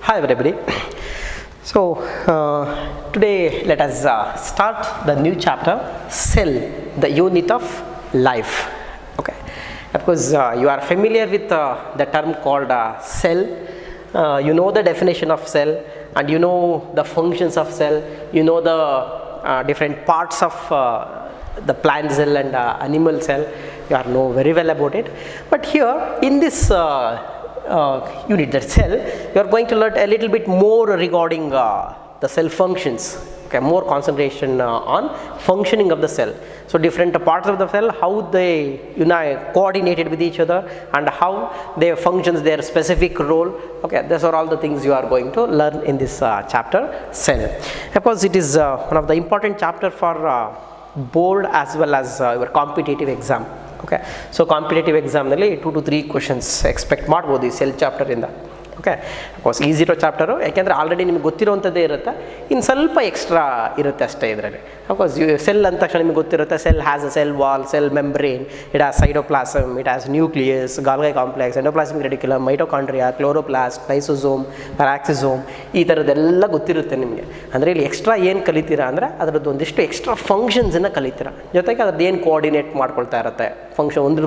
Hi everybody. So today let us start the new chapter, cell, the unit of life. Okay, of course you are familiar with the term called cell. You know the definition of cell, and you know the functions of cell. You know the different parts of the plant cell and animal cell. You are know very well about it. But here in this unit, that cell, you are going to learn a little bit more regarding the cell functions. Okay, more concentration on functioning of the cell. So different parts of the cell, how they coordinated with each other, and how they functions, their specific role. Okay, these are all the things you are going to learn in this chapter, cell. Of course, it is one of the important chapter for board as well as your competitive exam. Okay, so competitive exam nalli 2 to 3 questions expect ಮಾಡಬಹುದು ಈ cell chapter ಇಂದ. Okay, of course easy ಇರೋ chapter, ಯಾಕೆಂದರೆ already ನಿಮಗೆ ಗೊತ್ತಿರೋವಂಥದ್ದೇ ಇರುತ್ತೆ, ಇನ್ನು ಸ್ವಲ್ಪ extra ಇರುತ್ತೆ ಅಷ್ಟೇ ಇದರಲ್ಲಿ. ಅಫ್ಕೋರ್ಸ್ ಸೆಲ್ ಅಂದ ತಕ್ಷಣ ನಿಮಗೆ ಗೊತ್ತಿರುತ್ತೆ, cell has a cell wall, cell membrane, it has cytoplasm, it has nucleus, Golgi complex, endoplasmic reticulum, mitochondria, chloroplast, lysosome, peroxisome, ಈ ಥರದ್ದೆಲ್ಲ ಗೊತ್ತಿರುತ್ತೆ ನಿಮಗೆ. ಅಂದರೆ ಇಲ್ಲಿ ಎಕ್ಸ್ಟ್ರಾ ಏನು ಕಲಿತೀರಾ ಅಂದರೆ ಅದರದ್ದು ಒಂದಿಷ್ಟು ಎಕ್ಸ್ಟ್ರಾ ಫಂಕ್ಷನ್ಸನ್ನು ಕಲಿತೀರಾ, ಜೊತೆಗೆ ಅದ್ರದ್ದು ಏನು ಕೋಆರ್ಡಿನೇಟ್ ಮಾಡ್ಕೊಳ್ತಾ ಇರುತ್ತೆ ಫಂಕ್ಷನ್, ಒಂದು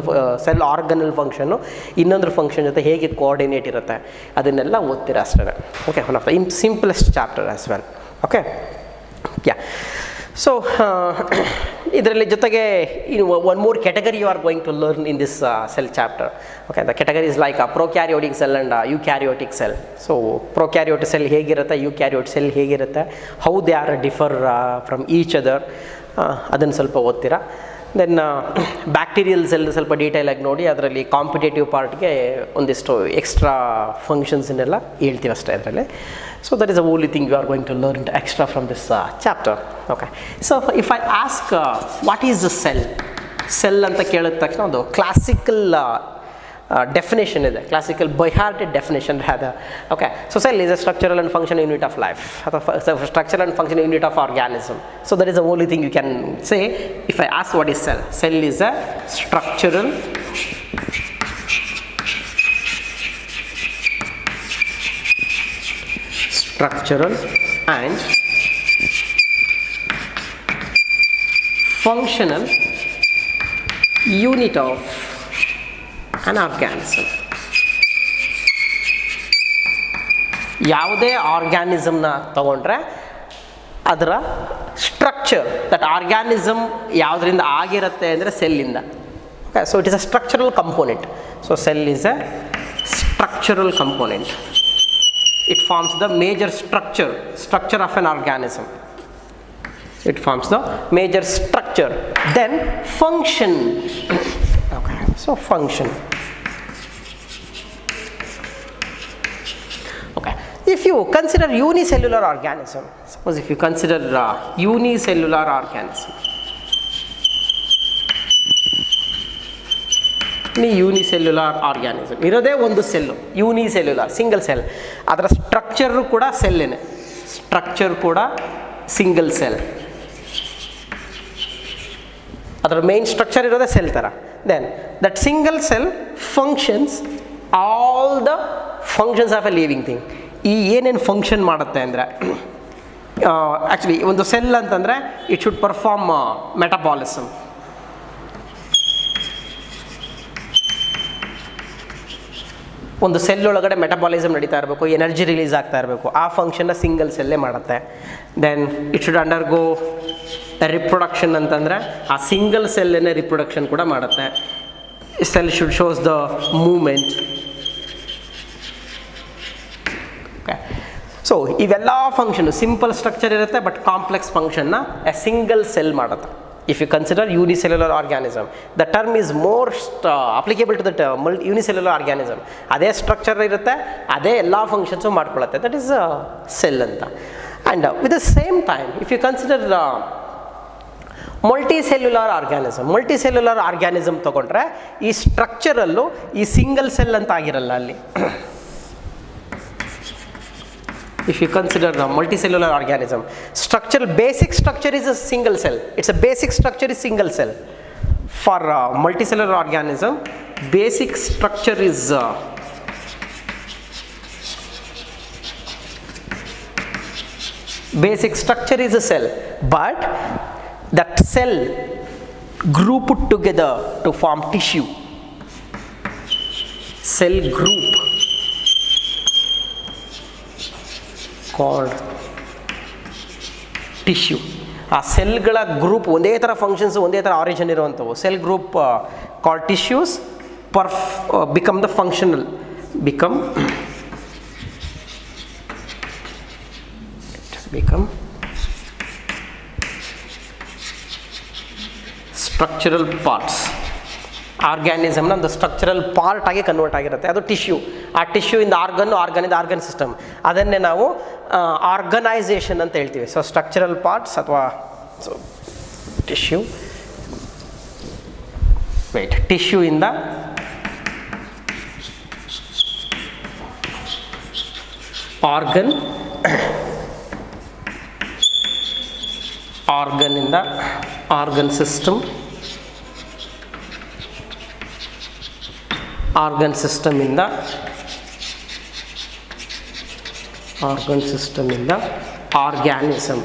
ಸೆಲ್ ಆರ್ಗನಲ್ ಫಂಕ್ಷನ್ನು ಇನ್ನೊಂದು ಫಂಕ್ಷನ್ ಜೊತೆ ಹೇಗೆ ಕೋಆರ್ಡಿನೇಟ್ ಇರುತ್ತೆ ಅದನ್ನೆಲ್ಲ ಓದ್ತೀರಾ ಅಷ್ಟೇ. Okay, one of the simplest chapter as well. Okay, yeah. So ಇದರಲ್ಲಿ ಜೊತೆಗೆ one more category you are going to learn in this cell chapter. Okay, the category is like a prokaryotic cell and eukaryotic cell. So prokaryotic cell ಹೇಗಿರುತ್ತೆ, eukaryotic cell ಹೇಗಿರುತ್ತೆ, how they are differ from each other, ಅದನ್ನು ಸ್ವಲ್ಪ ಓದ್ತೀರಾ. Then bacterial cell ಸ್ವಲ್ಪ detail ಆಗಿ ನೋಡಿ, ಅದರಲ್ಲಿ competitive ಪಾರ್ಟ್ಗೆ ಒಂದಿಷ್ಟು ಎಕ್ಸ್ಟ್ರಾ ಫಂಕ್ಷನ್ಸನ್ನೆಲ್ಲ ಹೇಳ್ತೀವಿ ಅಷ್ಟೇ ಅದರಲ್ಲಿ. So that is the only thing you are going to learn extra from this chapter. Okay, so if I ask what is the cell, cell ಅಂತ ಕೇಳಿದ ತಕ್ಷಣ ಒಂದು ಕ್ಲಾಸಿಕಲ್ definition ಇದೆ, classical by heart definition rather. Okay, so cell is a structural and functional unit of life, structural and functional unit of organism. So that is the only thing you can say if I ask what is cell. Cell is a structural and functional unit of an organism. ಯಾವುದೇ ಆರ್ಗ್ಯಾನಿಸಮ್ನ ತಗೊಂಡ್ರೆ ಅದರ structure, that organism ಯಾವುದರಿಂದ ಆಗಿರುತ್ತೆ ಅಂದರೆ ಸೆಲ್ಲಿಂದ. Okay, so it is a structural component. So cell is a structural component. It forms the major structure of an organism. It forms the major structure. Then function. Okay, so function. Okay, if you consider unicellular organism, suppose if you consider unicellular organism, unicellular organism ಇರೋದೇ ಒಂದು cell, unicellular, single cell. ಅದರ structure ಕೂಡ ಸೆಲ್ಲೇನೆ, structure ಕೂಡ single cell. ಅದರ main structure ಇರೋದೇ cell ಥರ. Then that single cell functions all the functions of a living thing. ಈ ಏನೇನು ಫಂಕ್ಷನ್ ಮಾಡುತ್ತೆ ಅಂದರೆ, ಆ್ಯಕ್ಚುಲಿ ಒಂದು ಸೆಲ್ ಅಂತಂದರೆ ಇಟ್ ಶುಡ್ ಪರ್ಫಾರ್ಮ್ ಮೆಟಬಾಲಿಸಮ್. ಒಂದು ಸೆಲ್ ಒಳಗಡೆ ಮೆಟಬಾಲಿಸಮ್ ನಡೀತಾ ಇರಬೇಕು, ಎನರ್ಜಿ ರಿಲೀಸ್ ಆಗ್ತಾ ಇರಬೇಕು, ಆ ಫಂಕ್ಷನ್ನ ಸಿಂಗಲ್ ಸೆಲ್ಲೇ ಮಾಡುತ್ತೆ. Then it should undergo reproduction ಅಂತಂದರೆ ಆ ಸಿಂಗಲ್ ಸೆಲ್ಲೇನೆ ರಿಪ್ರೊಡಕ್ಷನ್ ಕೂಡ ಮಾಡುತ್ತೆ. Cell should shows the movement. Okay, so ಇವೆಲ್ಲ ಫಂಕ್ಷನು ಸಿಂಪಲ್ ಸ್ಟ್ರಕ್ಚರ್ ಇರುತ್ತೆ, ಬಟ್ ಕಾಂಪ್ಲೆಕ್ಸ್ ಫಂಕ್ಷನ್ನ ಎ ಸಿಂಗಲ್ ಸೆಲ್ ಮಾಡುತ್ತೆ. If you consider unicellular organism, the term is more applicable to the term unicellular organism. ಅದೇ structure ಇರುತ್ತೆ, ಅದೇ ಎಲ್ಲ functions ಮಾಡ್ಕೊಳ್ಳುತ್ತೆ, that is cell ಅಂತ. And with the same time if you consider multicellular organism ತೊಗೊಂಡ್ರೆ ಈ ಸ್ಟ್ರಕ್ಚರಲ್ಲೂ ಈ ಸಿಂಗಲ್ ಸೆಲ್ ಅಂತ ಆಗಿರಲ್ಲ ಅಲ್ಲಿ. If you consider the multicellular organism, basic structure is a single cell. It's a basic structure is single cell. For multicellular organism, basic structure is basic structure is a cell, but that cell grouped together to form tissue. Cell group called tissue. ಆ ಸೆಲ್ಗಳ group ಒಂದೇ ಥರ functions, ಒಂದೇ ಥರ origin ಇರುವಂಥವು. Cell group called tissues become the functional, become structural parts. ಆರ್ಗ್ಯಾನಿಸಮ್ನ ಒಂದು structural part ಆಗಿ convert ಆಗಿರುತ್ತೆ, ಅದು ಟಿಶ್ಯೂ. ಆ ಟಿಶ್ಯೂ ಇಂದ ಆರ್ಗನಿಂದ ಆರ್ಗನ್ ಸಿಸ್ಟಮ್, ಅದನ್ನೇ ನಾವು ಆರ್ಗನೈಸೇಷನ್ ಅಂತ ಹೇಳ್ತೀವಿ. ಸೊ ಸ್ಟ್ರಕ್ಚರಲ್ ಪಾರ್ಟ್ಸ್ ಅಥವಾ ಟಿಶ್ಯೂ, ಟಿಶ್ಯೂ ಇಂದ ಆರ್ಗನ್, ಆರ್ಗನ್ನಿಂದ ಆರ್ಗನ್ ಸಿಸ್ಟಮ್, ಆರ್ಗನ್ ಸಿಸ್ಟಮಿಂದ ಆರ್ಗ್ಯಾನಿಸಮ್.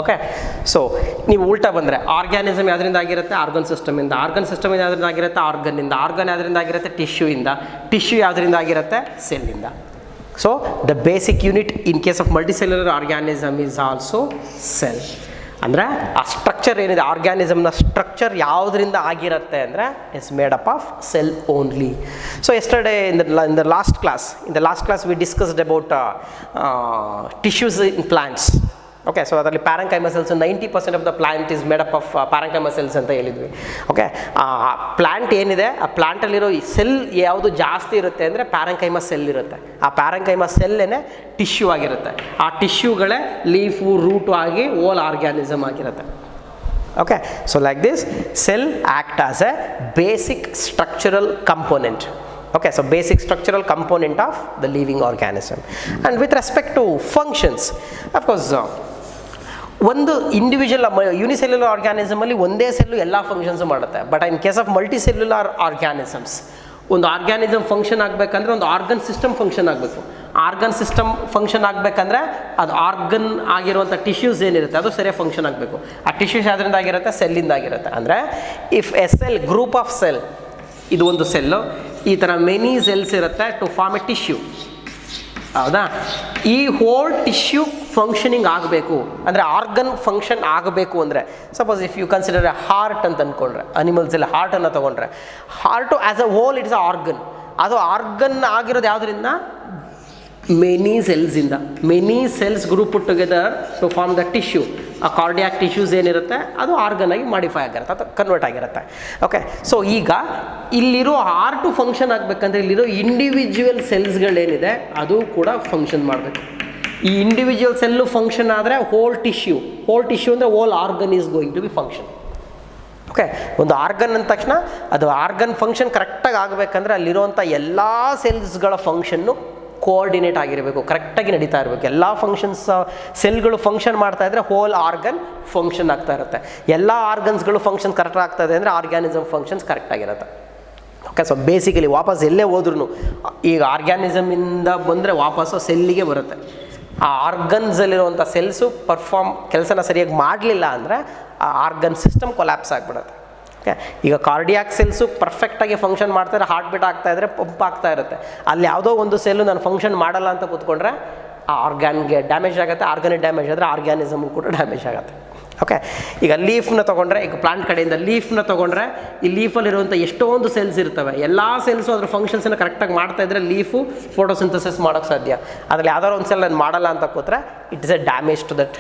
ಓಕೆ, ಸೊ ನೀವು ಉಲ್ಟಾ ಬಂದರೆ ಆರ್ಗ್ಯಾನಿಸಮ್ ಯಾವುದರಿಂದ ಆಗಿರುತ್ತೆ? ಆರ್ಗನ್ ಸಿಸ್ಟಮಿಂದ. ಆರ್ಗನ್ ಸಿಸ್ಟಮ್ ಯಾವುದರಿಂದ ಆಗಿರುತ್ತೆ? ಆರ್ಗನ್ನಿಂದ. ಆರ್ಗನ್ ಯಾವುದರಿಂದ ಆಗಿರುತ್ತೆ? ಟಿಶ್ಯೂಯಿಂದ. ಟಿಶ್ಯೂ ಯಾವುದರಿಂದ ಆಗಿರುತ್ತೆ? ಸೆಲ್ಲಿಂದ. So the basic unit in case of multicellular organism is also cell. ಅಂದರೆ ಆ ಸ್ಟ್ರಕ್ಚರ್ ಏನಿದೆ, ಆರ್ಗ್ಯಾನಿಸಮ್ನ ಸ್ಟ್ರಕ್ಚರ್ ಯಾವುದರಿಂದ ಆಗಿರುತ್ತೆ ಅಂದರೆ it's made up of cell only. So yesterday in the last class we discussed about tissues in plants. Okay, so ಅದರಲ್ಲಿ parenchyma cells 90% of the plant is made up of parenchyma cells ಅಂತ ಹೇಳಿದ್ವಿ. Okay, ಆ plant ಏನಿದೆ, ಆ ಪ್ಲಾಂಟಲ್ಲಿರೋ cell ಯಾವುದು ಜಾಸ್ತಿ ಇರುತ್ತೆ ಅಂದರೆ ಪ್ಯಾರಂಕೈಮಾ ಸೆಲ್ ಇರುತ್ತೆ. ಆ ಪ್ಯಾರಂಕೈಮಾ ಸೆಲ್ಲೇನೆ ಟಿಶ್ಯೂ ಆಗಿರುತ್ತೆ. ಆ ಟಿಶ್ಯೂಗಳೇ ಲೀಫು, ರೂಟು ಆಗಿ ಓಲ್ ಆರ್ಗ್ಯಾನಿಸಮ್ ಆಗಿರುತ್ತೆ. Okay, so like this cell act as A basic structural component. Okay, so basic structural component of the living organism. And with respect to functions, of course, ಒಂದು individual unicellular ಆರ್ಗ್ಯಾನಿಸಮಲ್ಲಿ ಒಂದೇ cell ಎಲ್ಲ functions ಮಾಡುತ್ತೆ. But in case of multicellular organisms, ಒಂದು organism function ಆಗಬೇಕಂದ್ರೆ ಒಂದು organ system function ಆಗಬೇಕು. Organ system function ಆಗಬೇಕಂದ್ರೆ ಅದು ಆರ್ಗನ್ ಆಗಿರುವಂಥ ಟಿಶ್ಯೂಸ್ ಏನಿರುತ್ತೆ ಅದು ಸರಿಯಾಗಿ ಫಂಕ್ಷನ್ ಆಗಬೇಕು. ಆ ಟಿಶ್ಯೂಸ್ ಯಾವುದರಿಂದ ಆಗಿರುತ್ತೆ? ಸೆಲ್ಲಿಂದ ಆಗಿರುತ್ತೆ. ಅಂದರೆ if A cell, group of cell, ಇದು ಒಂದು ಸೆಲ್ಲು, ಈ ಥರ ಮೆನಿ ಸೆಲ್ಸ್ ಇರುತ್ತೆ ಟು ಫಾರ್ಮ್ ಎ ಟಿಶ್ಯೂ. ಹೌದಾ? ಈ ಹೋಲ್ ಟಿಶ್ಯೂ ಫಂಕ್ಷನಿಂಗ್ ಆಗಬೇಕು ಅಂದರೆ, ಆರ್ಗನ್ ಫಂಕ್ಷನ್ ಆಗಬೇಕು ಅಂದರೆ, suppose if you consider a heart ಅಂತ ಅಂದ್ಕೊಂಡ್ರೆ, ಅನಿಮಲ್ಸಲ್ಲಿ ಹಾರ್ಟನ್ನು ತೊಗೊಂಡ್ರೆ, heart as a whole it's a organ. ಅದು ಆರ್ಗನ್ ಆಗಿರೋದು ಯಾವುದರಿಂದ? ಮೆನಿ ಸೆಲ್ಸಿಂದ. Many cells group together to form the tissue. ಆ ಕಾರ್ಡಿಯಾಕ್ ಟಿಶ್ಯೂಸ್ ಏನಿರುತ್ತೆ ಅದು ಆರ್ಗನ್ ಆಗಿ ಮಾಡಿಫೈ ಆಗಿರುತ್ತೆ, ಅದು ಕನ್ವರ್ಟ್ ಆಗಿರುತ್ತೆ. ಓಕೆ, ಸೊ ಈಗ ಇಲ್ಲಿರೋ ಹಾರ್ಟು ಫಂಕ್ಷನ್ ಆಗಬೇಕಂದ್ರೆ ಇಲ್ಲಿರೋ ಇಂಡಿವಿಜುವಲ್ ಸೆಲ್ಸ್ಗಳೇನಿದೆ ಅದು ಕೂಡ ಫಂಕ್ಷನ್ ಮಾಡಬೇಕು. ಈ ಇಂಡಿವಿಜುವಲ್ ಸೆಲ್ಲು ಫಂಕ್ಷನ್ ಆದರೆ ಹೋಲ್ ಟಿಶ್ಯೂ ಅಂದರೆ whole organ is going to be function. Okay, ಒಂದು ಆರ್ಗನ್ ಅಂದ ತಕ್ಷಣ ಅದು ಆರ್ಗನ್ ಫಂಕ್ಷನ್ ಕರೆಕ್ಟಾಗಿ ಆಗಬೇಕಂದ್ರೆ ಅಲ್ಲಿರುವಂಥ ಎಲ್ಲ ಸೆಲ್ಸ್ಗಳ ಫಂಕ್ಷನ್ನು ಕೋಆರ್ಡಿನೇಟ್ ಆಗಿರಬೇಕು, ಕರೆಕ್ಟಾಗಿ ನಡೀತಾ ಇರಬೇಕು. ಎಲ್ಲ ಫಂಕ್ಷನ್ಸ್ ಸೆಲ್ಗಳು ಫಂಕ್ಷನ್ ಮಾಡ್ತಾ ಇದ್ದರೆ ಹೋಲ್ ಆರ್ಗನ್ ಫಂಕ್ಷನ್ ಆಗ್ತಾ ಇರುತ್ತೆ. ಎಲ್ಲ ಆರ್ಗನ್ಸ್ಗಳು ಫಂಕ್ಷನ್ ಕರೆಕ್ಟ್ ಆಗ್ತಾ ಇದೆ ಅಂದರೆ ಆರ್ಗ್ಯಾನಿಸಮ್ ಫಂಕ್ಷನ್ಸ್ ಕರೆಕ್ಟಾಗಿರುತ್ತೆ. ಓಕೆ, ಸೊ ಬೇಸಿಕಲಿ ವಾಪಸ್ ಎಲ್ಲೇ ಹೋದ್ರೂ ಈಗ ಆರ್ಗ್ಯಾನಿಸಮಿಂದ ಬಂದರೆ ವಾಪಸ್ಸು ಸೆಲ್ಲಿಗೆ ಬರುತ್ತೆ. ಆ ಆರ್ಗನ್ಸಲ್ಲಿರುವಂಥ ಸೆಲ್ಸು ಕೆಲಸನ ಸರಿಯಾಗಿ ಮಾಡಲಿಲ್ಲ ಅಂದರೆ ಆ ಆರ್ಗನ್ ಸಿಸ್ಟಮ್ ಕೊಲ್ಯಾಪ್ಸ್ ಆಗಿಬಿಡುತ್ತೆ. ಓಕೆ, ಈಗ ಕಾರ್ಡಿಯಾಕ್ ಸೆಲ್ಸು ಪರ್ಫೆಕ್ಟಾಗಿ ಫಂಕ್ಷನ್ ಮಾಡ್ತಾರೆ, ಹಾರ್ಟ್ ಬೀಟ್ ಆಗ್ತಾಯಿದ್ರೆ ಪಂಪ್ ಆಗ್ತಾ ಇರುತ್ತೆ. ಅಲ್ಲಿ ಯಾವುದೋ ಒಂದು ಸೆಲ್ಲು ನಾನು ಫಂಕ್ಷನ್ ಮಾಡಲ್ಲ ಅಂತ ಕೂತ್ಕೊಂಡ್ರೆ ಆ ಆರ್ಗ್ಯಾನ್ಗೆ ಡ್ಯಾಮೇಜ್ ಆಗುತ್ತೆ. ಆರ್ಗನಿಗೆ ಡ್ಯಾಮೇಜ್ ಆದರೆ ಆರ್ಗ್ಯಾನಿಸಮ್ ಕೂಡ ಡ್ಯಾಮೇಜ್ ಆಗುತ್ತೆ. ಓಕೆ, ಈಗ ಲೀಫ್ನ ತೊಗೊಂಡ್ರೆ, ಈಗ ಪ್ಲಾಂಟ್ ಕಡೆಯಿಂದ ಲೀಫ್ನ ತೊಗೊಂಡ್ರೆ, ಈ ಲೀಫಲ್ಲಿರುವಂಥ ಎಷ್ಟೊಂದು ಸೆಲ್ಸ್ ಇರ್ತವೆ. ಎಲ್ಲ ಸೆಲ್ಸು ಅದ್ರ ಫಂಕ್ಷನ್ಸನ್ನು ಕರೆಕ್ಟಾಗಿ ಮಾಡ್ತಾಯಿದ್ರೆ ಲೀಫು ಫೋಟೋಸಿಂಥಸಿಸ್ ಮಾಡೋಕ್ಕೆ ಸಾಧ್ಯ. ಅದರಲ್ಲಿ ಯಾವ್ದಾದ್ರು ಒಂದು ಸೆಲ್ ನಾನು ಮಾಡಲ್ಲ ಅಂತ ಕೂತ್ರೆ it is a damage to that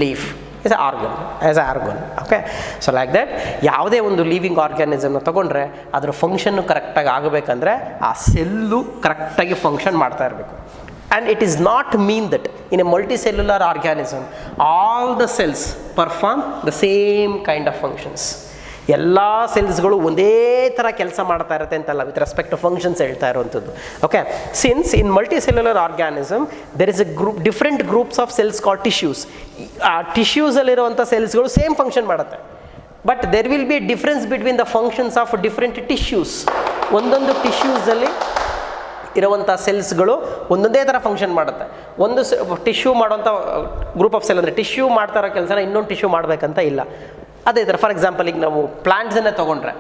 leaf is an organ. Okay, so like that ಯಾವುದೇ ಒಂದು ಲಿವಿಂಗ್ ಆರ್ಗ್ಯಾನಿಸಮ್ನ ತೊಗೊಂಡ್ರೆ ಅದರ ಫಂಕ್ಷನ್ನು ಕರೆಕ್ಟಾಗಿ ಆಗಬೇಕಂದ್ರೆ ಆ ಸೆಲ್ಲು ಕರೆಕ್ಟಾಗಿ ಫಂಕ್ಷನ್ ಮಾಡ್ತಾ ಇರಬೇಕು. And it is not mean that in a multicellular organism all the cells perform the same kind of functions. ಎಲ್ಲ ಸೆಲ್ಸ್ಗಳು ಒಂದೇ ಥರ ಕೆಲಸ ಮಾಡ್ತಾ ಇರುತ್ತೆ ಅಂತಲ್ಲ, ವಿತ್ ರೆಸ್ಪೆಕ್ಟ್ ಟು ಫಂಕ್ಷನ್ಸ್ ಹೇಳ್ತಾ ಇರುವಂಥದ್ದು. Okay, since in multicellular organism there is A different groups of cells called tissues. ಆ ಟಿಶ್ಯೂಸಲ್ಲಿರುವಂಥ ಸೆಲ್ಸ್ಗಳು ಸೇಮ್ ಫಂಕ್ಷನ್ ಮಾಡುತ್ತೆ, but there will be difference between the functions of different tissues. ಒಂದೊಂದು ಟಿಶ್ಯೂಸಲ್ಲಿ ಇರುವಂಥ ಸೆಲ್ಸ್ಗಳು ಒಂದೊಂದೇ ಥರ function ಮಾಡುತ್ತೆ. ಒಂದು ಟಿಶ್ಯೂ ಮಾಡೋಂಥ ಗ್ರೂಪ್ ಆಫ್ ಸೆಲ್ ಅಂದರೆ ಟಿಶ್ಯೂ ಮಾಡ್ತಾ ಇರೋ ಕೆಲಸನ ಇನ್ನೊಂದು ಟಿಶ್ಯೂ ಮಾಡಬೇಕಂತ ಇಲ್ಲ. ಅದೇ ಥರ ಫಾರ್ ಎಕ್ಸಾಂಪಲ್ ಈಗ ನಾವು ಪ್ಲಾಂಟ್ಸನ್ನೇ ತೊಗೊಂಡ್ರೆ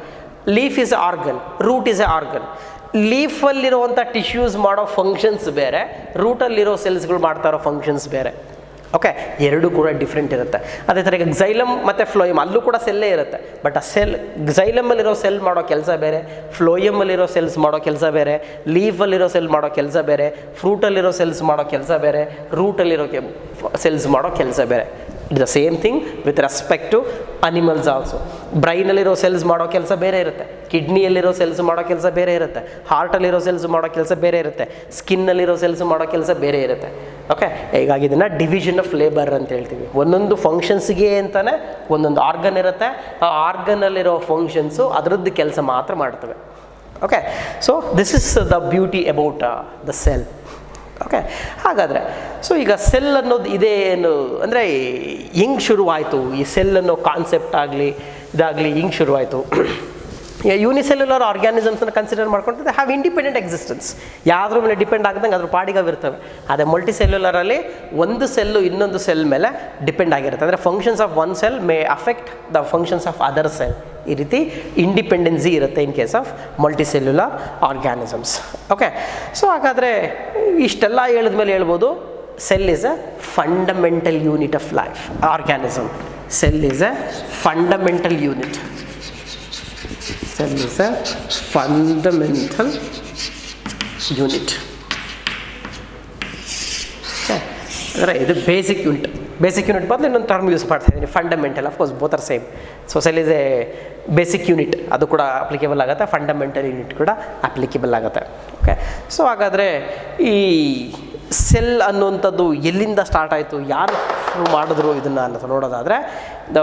leaf is a organ, root is a organ. ಲೀಫಲ್ಲಿರುವಂಥ ಟಿಶ್ಯೂಸ್ ಮಾಡೋ ಫಂಕ್ಷನ್ಸ್ ಬೇರೆ, ರೂಟಲ್ಲಿರೋ ಸೆಲ್ಸ್ಗಳು ಮಾಡ್ತಾ ಇರೋ ಫಂಕ್ಷನ್ಸ್ ಬೇರೆ. ಓಕೆ, ಎರಡೂ ಕೂಡ ಡಿಫ್ರೆಂಟ್ ಇರುತ್ತೆ. ಅದೇ ಥರ ಈಗ ಝೈಲಮ್ ಮತ್ತು ಫ್ಲೋಯಮ್ ಅಲ್ಲೂ ಕೂಡ ಸೆಲ್ಲೇ ಇರುತ್ತೆ. ಬಟ್ ಆ ಸೆಲ್ ಝೈಲಮಲ್ಲಿರೋ ಸೆಲ್ ಮಾಡೋ ಕೆಲಸ ಬೇರೆ, ಫ್ಲೋಯಮಲ್ಲಿರೋ ಸೆಲ್ಸ್ ಮಾಡೋ ಕೆಲಸ ಬೇರೆ, ಲೀಫಲ್ಲಿರೋ ಸೆಲ್ ಮಾಡೋ ಕೆಲಸ ಬೇರೆ, ಫ್ರೂಟಲ್ಲಿರೋ ಸೆಲ್ಸ್ ಮಾಡೋ ಕೆಲಸ ಬೇರೆ, ರೂಟಲ್ಲಿರೋ ಸೆಲ್ಸ್ ಮಾಡೋ ಕೆಲಸ ಬೇರೆ. It the same thing with respect to animals also. ಬ್ರೈನಲ್ಲಿರೋ ಸೆಲ್ಸ್ ಮಾಡೋ ಕೆಲಸ ಬೇರೆ ಇರುತ್ತೆ, ಕಿಡ್ನಿಯಲ್ಲಿರೋ ಸೆಲ್ಸ್ ಮಾಡೋ ಕೆಲಸ ಬೇರೆ ಇರುತ್ತೆ, ಹಾರ್ಟಲ್ಲಿರೋ ಸೆಲ್ಸ್ ಮಾಡೋ ಕೆಲಸ ಬೇರೆ ಇರುತ್ತೆ, ಸ್ಕಿನ್ನಲ್ಲಿರೋ ಸೆಲ್ಸ್ ಮಾಡೋ ಕೆಲಸ ಬೇರೆ ಇರುತ್ತೆ. ಓಕೆ, ಹೀಗಾಗಿ ಇದನ್ನು ಡಿವಿಷನ್ ಆಫ್ ಲೇಬರ್ ಅಂತ ಹೇಳ್ತೀವಿ. ಒಂದೊಂದು ಫಂಕ್ಷನ್ಸ್ಗೆ ಅಂತಲೇ ಒಂದೊಂದು ಆರ್ಗನ್ ಇರುತ್ತೆ. ಆ ಆರ್ಗನಲ್ಲಿರೋ ಫಂಕ್ಷನ್ಸು ಅದರದ್ದು ಕೆಲಸ ಮಾತ್ರ ಮಾಡ್ತವೆ. Okay, so this is the beauty about the cell. Okay, ಹಾಗಾದರೆ ಸೊ ಈಗ ಸೆಲ್ ಅನ್ನೋದು ಇದೇನು ಅಂದರೆ ಹೆಂಗೆ ಶುರುವಾಯಿತು ಈ ಸೆಲ್ ಅನ್ನೋ ಕಾನ್ಸೆಪ್ಟ್ ಆಗಲಿ ಇದಾಗಲಿ ಹೆಂಗೆ ಶುರುವಾಯಿತು? ಯೂನಿಸೆಲ್ಯುಲರ್ ಆರ್ಗ್ಯಾನಿಸಮ್ಸನ್ನು ಕನ್ಸಿಡರ್ ಮಾಡ್ಕೊಂಡ್ರೆ ಹ್ಯಾವ್ ಇಂಡಿಪೆಂಡೆಂಟ್ ಎಕ್ಸಿಸ್ಟೆನ್ಸ್, ಯಾವುದ್ರ ಮೇಲೆ ಡಿಪೆಂಡ್ ಆಗದಂಗೆ ಅದ್ರ ಪಾಡಿಗೆ ಇರ್ತವೆ. ಅದೇ ಮಲ್ಟಿಸೆಲ್ಯುಲರಲ್ಲಿ ಒಂದು ಸೆಲ್ಲು ಇನ್ನೊಂದು ಸೆಲ್ ಮೇಲೆ ಡಿಪೆಂಡ್ ಆಗಿರುತ್ತೆ. ಅಂದರೆ functions of one cell May affect the functions of other cell. ಈ ರೀತಿ ಇಂಡಿಪೆಂಡೆನ್ಸಿ ಇರುತ್ತೆ ಇನ್ case of multicellular organisms. Okay, so ಹಾಗಾದರೆ ಇಷ್ಟೆಲ್ಲ ಹೇಳಿದ್ಮೇಲೆ ಹೇಳ್ಬೋದು cell is A fundamental unit of life. Organism cell is A fundamental unit. Cell is a fundamental unit. ಅಂದರೆ ಇದು basic unit. Basic unit ಬದಲು ಇನ್ನೊಂದು ಟರ್ಮ್ ಯೂಸ್ ಮಾಡ್ತಾ ಇದ್ದೀನಿ, fundamental. Of course both are same. So cell is A basic unit, ಅದು ಕೂಡ applicable ಆಗುತ್ತೆ. Fundamental unit ಕೂಡ ಅಪ್ಲಿಕೇಬಲ್ ಆಗುತ್ತೆ. ಓಕೆ, ಸೊ ಹಾಗಾದರೆ ಈ ಸೆಲ್ ಅನ್ನುವಂಥದ್ದು ಎಲ್ಲಿಂದ ಸ್ಟಾರ್ಟ್ ಆಯಿತು, ಯಾರು ಮಾಡಿದ್ರು ಇದನ್ನು ಅನ್ನೋದು ನೋಡೋದಾದರೆ the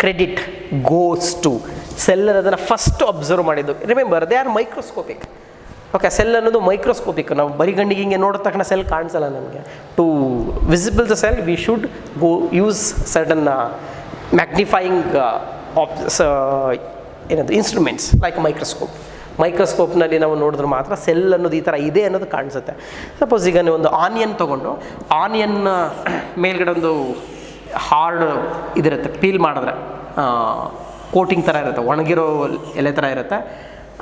credit goes to cell ಅನ್ನೋದನ್ನು ಫಸ್ಟ್ ಅಬ್ಸರ್ವ್ ಮಾಡಿದ್ದು. Remember, they are microscopic. Okay, cell ಅನ್ನೋದು ಮೈಕ್ರೋಸ್ಕೋಪಿಕ್. ನಾವು ಬರೀ ಗಣ್ಣಿಗೆ ಹಿಂಗೆ ನೋಡಿದ ತಕ್ಷಣ ಸೆಲ್ ಕಾಣಿಸಲ್ಲ ನಮಗೆ. To visible the cell we should go use certain magnifying ಏನದು ಇನ್ಸ್ಟ್ರೂಮೆಂಟ್ಸ್ ಲೈಕ್ ಮೈಕ್ರೋಸ್ಕೋಪ್. ಮೈಕ್ರೋಸ್ಕೋಪ್ನಲ್ಲಿ ನಾವು ನೋಡಿದ್ರೆ ಮಾತ್ರ ಸೆಲ್ ಅನ್ನೋದು ಈ ಥರ ಇದೆ ಅನ್ನೋದು ಕಾಣಿಸುತ್ತೆ. ಸಪೋಸ್ ಈಗ ನೀವು ಒಂದು ಆನಿಯನ್ ತೊಗೊಂಡು ಆನಿಯನ್ ಮೇಲ್ಗಡೆ ಒಂದು ಹಾರ್ಡ್ ಇದಿರುತ್ತೆ, ಪೀಲ್ ಮಾಡಿದ್ರೆ ಕೋಟಿಂಗ್ ಥರ ಇರುತ್ತೆ, ಒಣಗಿರೋ ಎಲೆ ಥರ ಇರುತ್ತೆ.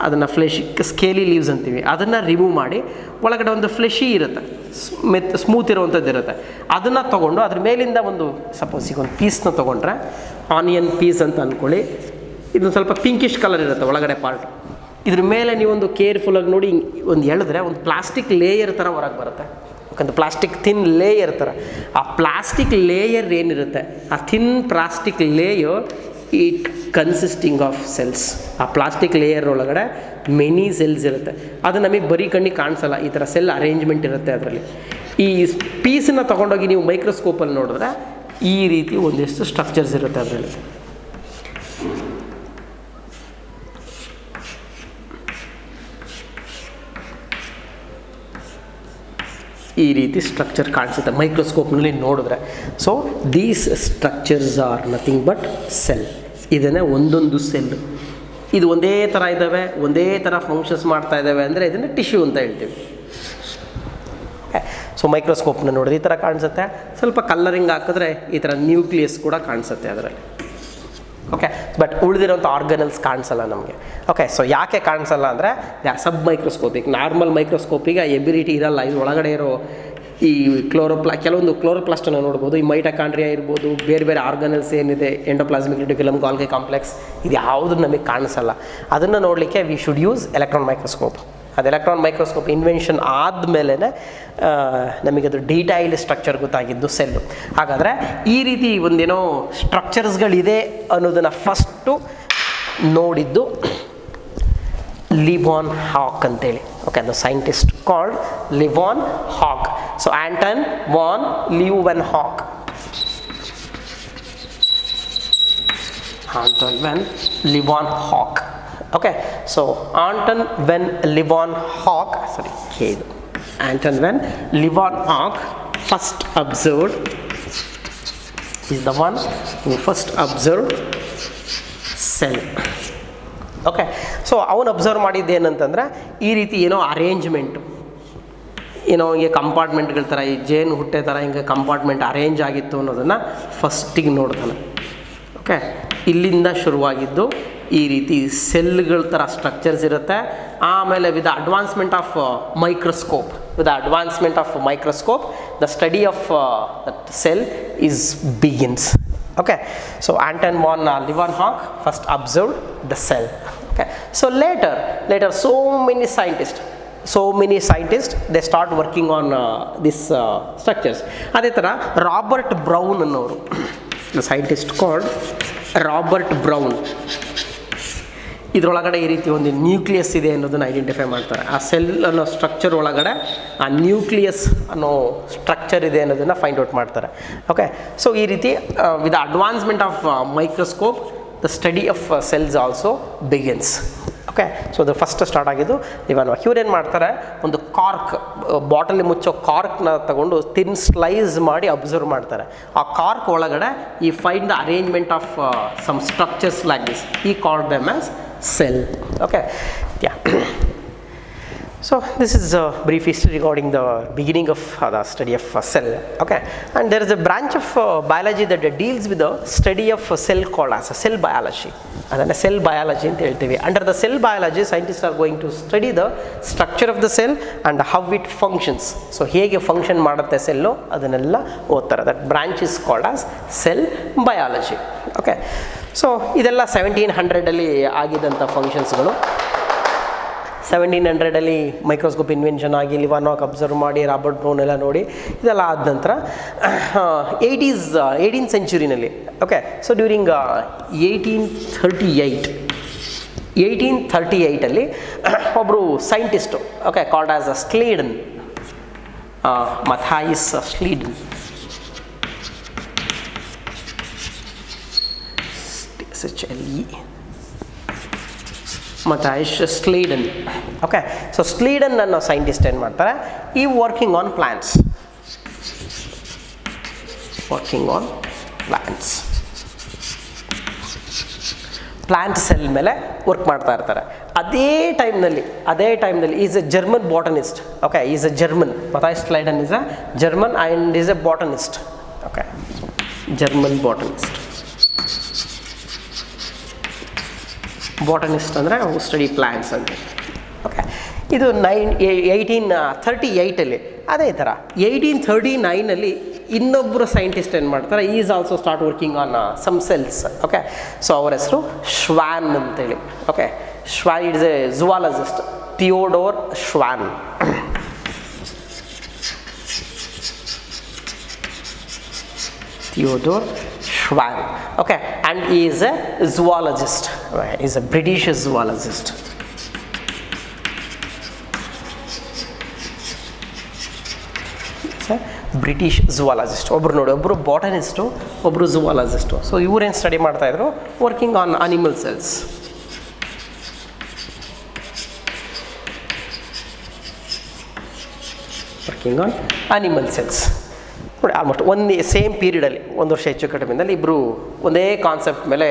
ಅದನ್ನು ಸ್ಕೇಲಿ ಲೀವ್ಸ್ ಅಂತೀವಿ. ಅದನ್ನು ರಿಮೂವ್ ಮಾಡಿ ಒಳಗಡೆ ಒಂದು ಫ್ಲೆಶಿ ಇರುತ್ತೆ, ಸ್ಮೂತ್ ಇರುವಂಥದ್ದು ಇರುತ್ತೆ. ಅದನ್ನು ತೊಗೊಂಡು ಅದ್ರ ಮೇಲಿಂದ ಒಂದು ಸಪೋಸ್ ಈಗ ಒಂದು ಪೀಸ್ನ ತೊಗೊಂಡ್ರೆ, ಆನಿಯನ್ ಪೀಸ್ ಅಂತ ಅಂದ್ಕೊಳ್ಳಿ, ಇದೊಂದು ಸ್ವಲ್ಪ ಪಿಂಕಿಶ್ ಕಲರ್ ಇರುತ್ತೆ ಒಳಗಡೆ ಪಾರ್ಟ್. ಇದ್ರ ಮೇಲೆ ನೀವೊಂದು ಕೇರ್ಫುಲ್ಲಾಗಿ ನೋಡಿ ಒಂದು ಎಳೆದ್ರೆ ಒಂದು ಪ್ಲಾಸ್ಟಿಕ್ ಲೇಯರ್ ಥರ ಹೊರಗೆ ಬರುತ್ತೆ. ಯಾಕಂದ್ರೆ ಪ್ಲಾಸ್ಟಿಕ್ ಥಿನ್ ಲೇಯರ್ ಥರ. ಆ ಪ್ಲಾಸ್ಟಿಕ್ ಲೇಯರ್ ಏನಿರುತ್ತೆ, ಆ thin plastic layer it consisting of cells. ಆ ಪ್ಲಾಸ್ಟಿಕ್ ಲೇಯರ್ ಒಳಗಡೆ ಮೆನಿ ಸೆಲ್ಸ್ ಇರುತ್ತೆ. ಅದು ನಮಗೆ ಬರೀ ಕಣ್ಣಿಗೆ ಕಾಣಿಸಲ್ಲ, ಈ ಥರ ಸೆಲ್ ಅರೇಂಜ್ಮೆಂಟ್ ಇರುತ್ತೆ ಅದರಲ್ಲಿ. ಈ ಪೀಸನ್ನು ತೊಗೊಂಡೋಗಿ ನೀವು ಮೈಕ್ರೋಸ್ಕೋಪಲ್ಲಿ ನೋಡಿದ್ರೆ ಈ ರೀತಿ ಒಂದಿಷ್ಟು ಸ್ಟ್ರಕ್ಚರ್ಸ್ ಇರುತ್ತೆ ಅದರಲ್ಲಿ. ಈ ರೀತಿ ಸ್ಟ್ರಕ್ಚರ್ ಕಾಣಿಸುತ್ತೆ ಮೈಕ್ರೋಸ್ಕೋಪ್ನಲ್ಲಿ ನೋಡಿದ್ರೆ. So these structures are nothing but cell. ಇದನ್ನೇ ಒಂದೊಂದು ಸೆಲ್ ಇದು ಒಂದೇ ಥರ ಇದ್ದಾವೆ, ಒಂದೇ ಥರ ಫಂಕ್ಷನ್ಸ್ ಮಾಡ್ತಾ ಇದ್ದಾವೆ ಅಂದರೆ ಇದನ್ನು ಟಿಶ್ಯೂ ಅಂತ ಹೇಳ್ತೀವಿ. ಸೊ ಮೈಕ್ರೋಸ್ಕೋಪ್ನ ನೋಡಿದ್ರೆ ಈ ಥರ ಕಾಣಿಸುತ್ತೆ. ಸ್ವಲ್ಪ ಕಲ್ಲರಿಂಗ್ ಹಾಕಿದ್ರೆ ಈ ಥರ ನ್ಯೂಕ್ಲಿಯಸ್ ಕೂಡ ಕಾಣಿಸುತ್ತೆ ಅದರಲ್ಲಿ. ಓಕೆ, ಬಟ್ ಉಳಿದಿರೋಂಥ ಆರ್ಗನಲ್ಸ್ ಕಾಣಿಸಲ್ಲ ನಮಗೆ. ಓಕೆ, ಸೊ ಯಾಕೆ ಕಾಣಿಸಲ್ಲ ಅಂದರೆ they are submicroscopic. Normal ಮೈಕ್ರೋಸ್ಕೋಪಿಗೆ ಎಬಿಲಿಟಿ ಇರಲ್ಲ. ಇದು ಒಳಗಡೆ ಇರೋ ಈ ಕೆಲವೊಂದು ಕ್ಲೋರೋಪ್ಲಾಸ್ಟನ್ನು ನೋಡ್ಬೋದು, ಈ ಮೈಟೋಕಾಂಡ್ರಿಯಾ ಇರ್ಬೋದು, ಬೇರೆ ಬೇರೆ ಆರ್ಗನಲ್ಸ್ ಏನಿದೆ, ಎಂಡೋಪ್ಲಾಸ್ಮಿಕ್ ರೆಟಿಕ್ಯುಲಮ್, ಗಾಲ್ಗಿ ಕಾಂಪ್ಲೆಕ್ಸ್, ಇದು ಯಾವುದು ನಮಗೆ ಕಾಣಿಸಲ್ಲ. ಅದನ್ನು ನೋಡಲಿಕ್ಕೆ we should use electron microscope. ಅದು ಎಲೆಕ್ಟ್ರಾನ್ ಮೈಕ್ರೋಸ್ಕೋಪ್ ಇನ್ವೆನ್ಷನ್ ಆದಮೇಲೆ ನಮಗದು ಡೀಟೈಲ್ಡ್ ಸ್ಟ್ರಕ್ಚರ್ ಗೊತ್ತಾಗಿದ್ದು ಸೆಲ್ಲು. ಹಾಗಾದರೆ ಈ ರೀತಿ ಒಂದೇನೋ ಸ್ಟ್ರಕ್ಚರ್ಸ್ಗಳಿದೆ ಅನ್ನೋದನ್ನು ಫಸ್ಟು ನೋಡಿದ್ದು ಲಿವಾನ್ ಹಾಕ್ ಅಂತೇಳಿ. ಓಕೆ, ದ ಸೈಂಟಿಸ್ಟ್ ಕಾಲ್ಡ್ ಲಿವಾನ್ ಹಾಕ್. ಸೊ ಆಂಟನ್ ವಾನ್ ಲಿಯುವೆನ್ ಹಾಕ್. ಆಂಟನ್ ವೆನ್ ಲಿವಾನ್ ಹಾಕ್. Okay, so Anton van Leeuwenhoek, Anton van Leeuwenhoek first observed, is the one who first observed cell. Okay. So ಅವನು ಅಬ್ಸರ್ವ್ ಮಾಡಿದ್ದೇನಂತಂದರೆ ಈ ರೀತಿ ಏನೋ ಅರೇಂಜ್ಮೆಂಟು, ಏನೋ ಹಿಂಗೆ ಕಂಪಾರ್ಟ್ಮೆಂಟ್ಗಳ ಥರ, ಈ ಜೇನು ಹುಟ್ಟೆ ಥರ ಹಿಂಗೆ ಕಂಪಾರ್ಟ್ಮೆಂಟ್ ಅರೇಂಜ್ ಆಗಿತ್ತು ಅನ್ನೋದನ್ನು ಫಸ್ಟಿಗೆ ನೋಡ್ತಾನೆ. ಓಕೆ, ಇಲ್ಲಿಂದ ಶುರುವಾಗಿದ್ದು ಈ ರೀತಿ ಸೆಲ್ಗಳ ಥರ ಸ್ಟ್ರಕ್ಚರ್ಸ್ ಇರುತ್ತೆ. ಆಮೇಲೆ with advancement of microscope, the study of that cell is begins. Okay, so Anton van Leeuwenhoek first observed the cell. Okay, so later so many scientists they start working on this structures. ಅದೇ ಥರ Robert Brown ಅನ್ನೋರು, the scientist called Robert Brown, ಇದರೊಳಗಡೆ ಈ ರೀತಿ ಒಂದು nucleus ಇದೆ ಅನ್ನೋದನ್ನು identify ಮಾಡ್ತಾರೆ. ಆ ಸೆಲ್ ಅನ್ನೋ ಸ್ಟ್ರಕ್ಚರ್ ಒಳಗಡೆ ಆ ನ್ಯೂಕ್ಲಿಯಸ್ ಅನ್ನೋ ಸ್ಟ್ರಕ್ಚರ್ ಇದೆ ಅನ್ನೋದನ್ನು ಫೈಂಡ್ ಔಟ್ ಮಾಡ್ತಾರೆ. ಓಕೆ, ಸೊ ಈ ರೀತಿ with advancement of microscope the study of cells also begins. Okay, so ಅದು ಫಸ್ಟ್ ಸ್ಟಾರ್ಟ್ ಆಗಿದ್ದು ಲಿವನ್ಹಾಕ್. ಇವ್ರೇನು ಮಾಡ್ತಾರೆ, ಒಂದು ಕಾರ್ಕ್, ಬಾಟಲಿ ಮುಚ್ಚೋ ಕಾರ್ಕ್ನ ತಗೊಂಡು ತಿನ್ ಸ್ಲೈಸ್ ಮಾಡಿ ಅಬ್ಸರ್ವ್ ಮಾಡ್ತಾರೆ. ಆ ಕಾರ್ಕ್ ಒಳಗಡೆ he find the arrangement of some structures like this, he called them as cell. Okay, yeah. So this is a brief history regarding the beginning of the study of cell. Okay, and there is a branch of biology that deals with the study of cell called as cell biology. ಅದನ್ನು cell biology ಅಂತ ಹೇಳ್ತೀವಿ. Under the cell biology scientist are going to study the structure of the cell and how it functions. So ಹೇಗೆ function ಮಾಡುತ್ತೆ cell ಅದನ್ನೆಲ್ಲ ಓದ್ತಾರೆ. That branch is called as cell biology. Okay, so ಇದೆಲ್ಲ 1700 ಆಗಿದ್ದಂಥ ಫಂಕ್ಷನ್ಸ್ಗಳು. 1700 microscope invention ಆಗಿ Leeuwenhoek observe ಮಾಡಿ Robert Brown ಎಲ್ಲ ನೋಡಿ ಇದೆಲ್ಲ ಆದ ನಂತರ 18th ಸೆಂಚುರಿನಲ್ಲಿ, ಓಕೆ, ಸೊ ಡ್ಯೂರಿಂಗ್ 1838 ಒಬ್ಬರು scientist, okay, called as Schleiden, Matthias Schleiden, Matthias Schleiden. Okay, so Schleiden ಅನ್ನೋ ಸೈಂಟಿಸ್ಟ್ ಏನು ಮಾಡ್ತಾರೆ, he working on plants plant cell ಮೇಲೆ ವರ್ಕ್ ಮಾಡ್ತಾ ಇರ್ತಾರೆ. ಅದೇ ಟೈಮ್ನಲ್ಲಿ is a German botanist. Okay, is a German, Matthias Schleiden is a German and is a botanist. Okay, German botanist ಅಂದರೆ study plants ಅಂತ. ಓಕೆ, ಇದು 1838 ಅದೇ ಥರ 1839 ಇನ್ನೊಬ್ಬರು ಸೈಂಟಿಸ್ಟ್ ಏನು ಮಾಡ್ತಾರೆ, is also start working on some cells. Okay, so ಅವರ ಹೆಸರು ಶ್ವಾನ್ ಅಂತೇಳಿ. Okay, Schwann is a zoologist, Theodor Schwann. Okay, and he is a zoologist. He is a British zoologist. British zoologist. ಒಬ್ಬರು botanist, ಒಬ್ಬರು zoologist. So ಇವರೇನು study ಮಾಡ್ತಾಯಿದ್ರು, working on animal cells. ನೋಡಿ, almost same ಪೀರಿಯಡಲ್ಲಿ, 1 ವರ್ಷ ಹೆಚ್ಚು ಕಡಿಮೆಯಲ್ಲಿ ಇಬ್ಬರು ಒಂದೇ ಕಾನ್ಸೆಪ್ಟ್ ಮೇಲೆ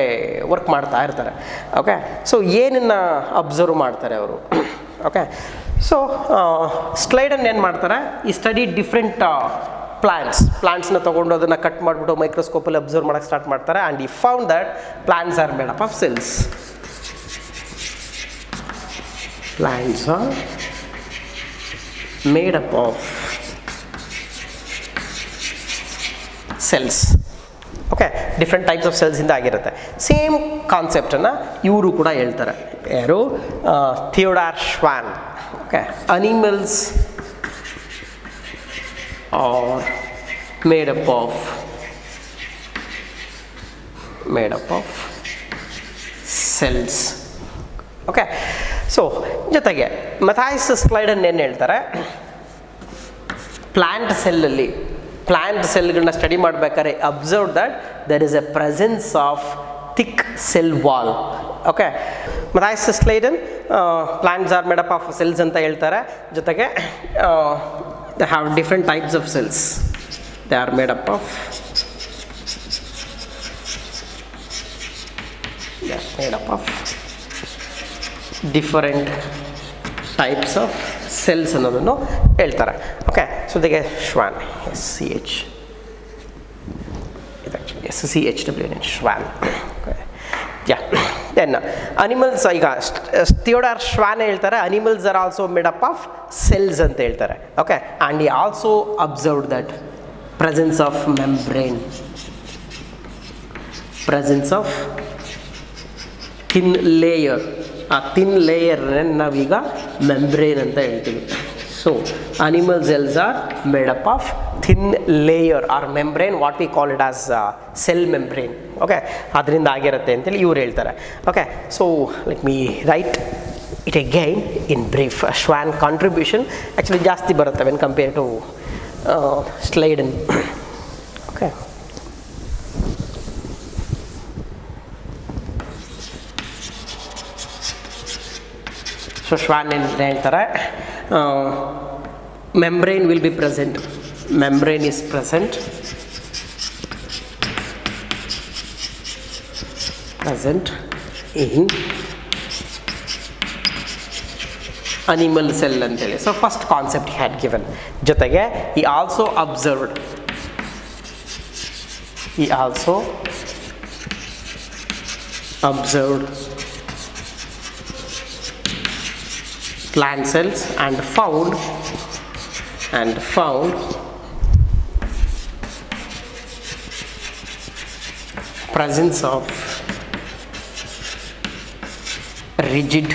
ವರ್ಕ್ ಮಾಡ್ತಾ ಇರ್ತಾರೆ. ಓಕೆ, ಸೊ ಏನನ್ನು ಅಬ್ಸರ್ವ್ ಮಾಡ್ತಾರೆ ಅವರು. ಓಕೆ, ಸೊ ಸ್ಲೈಡನ್ ಏನು ಮಾಡ್ತಾರೆ, ಈ ಸ್ಟಡಿ ಡಿಫ್ರೆಂಟ್ ಪ್ಲಾಂಟ್ಸ್ನ ತೊಗೊಂಡು ಅದನ್ನು ಕಟ್ ಮಾಡಿಬಿಟ್ಟು ಮೈಕ್ರೋಸ್ಕೋಪಲ್ಲಿ ಅಬ್ಸರ್ವ್ ಮಾಡೋಕ್ಕೆ ಸ್ಟಾರ್ಟ್ ಮಾಡ್ತಾರೆ. And he found that plants are made up of cells. Plants are made up of cells. Okay, different types of ಸೆಲ್ಸಿಂದ ಆಗಿರುತ್ತೆ. ಸೇಮ್ ಕಾನ್ಸೆಪ್ಟನ್ನು ಇವರು ಕೂಡ ಹೇಳ್ತಾರೆ. ಯಾರು, Theodor Schwann. Okay, animals are made up of cells. Okay, so ಜೊತೆಗೆ Matthias Schleiden ಏನು ಹೇಳ್ತಾರೆ, ಪ್ಲಾಂಟ್ ಸೆಲ್ಗಳನ್ನ ಸ್ಟಡಿ ಮಾಡಬೇಕಾದ್ರೆ observe that there is a presence of thick cell wall. Okay, Matthias ಸ್ಲೈಡನ್ plants are made up of cells ಅಂತ ಹೇಳ್ತಾರೆ. ಜೊತೆಗೆ they have different types of cells. They are made up of different types of cells ಅನ್ನೋದನ್ನು ಹೇಳ್ತಾರೆ. Okay, so ಇದಕ್ಕೆ ಶ್ವಾನ್ SCH SCHWN ಶ್ವಾನ್. ಯಾ, then animals, ಈಗ ಥಿಯೋಡಾರ್ ಶ್ವಾನ್ ಹೇಳ್ತಾರೆ animals are also made up of cells ಅಂತ ಹೇಳ್ತಾರೆ. ಓಕೆ, ಆ್ಯಂಡ್ ಈ also observed that presence of membrane, presence of thin layer. ಆ thin ಲೇಯರ್ನೇ ನಾವೀಗ ಮೆಂಬ್ರೇನ್ ಅಂತ ಹೇಳ್ತೀವಿ. So animal cells are made up of thin layer or membrane, what we call it as cell membrane. Okay, ಅದರಿಂದ ಆಗಿರುತ್ತೆ ಅಂತೇಳಿ ಇವ್ರು ಹೇಳ್ತಾರೆ. Okay, so let me write it again in brief. Schwann contribution actually ಜಾಸ್ತಿ ಬರುತ್ತೆ when compare to Schleiden. Okay, so Schwann ಏನು ಹೇಳ್ತಾರೆ, membrane will be present, membrane is present in animal cell ಅಂತೇಳಿ. So first concept had given. ಜೊತೆಗೆ he also observed plant cells and found presence of rigid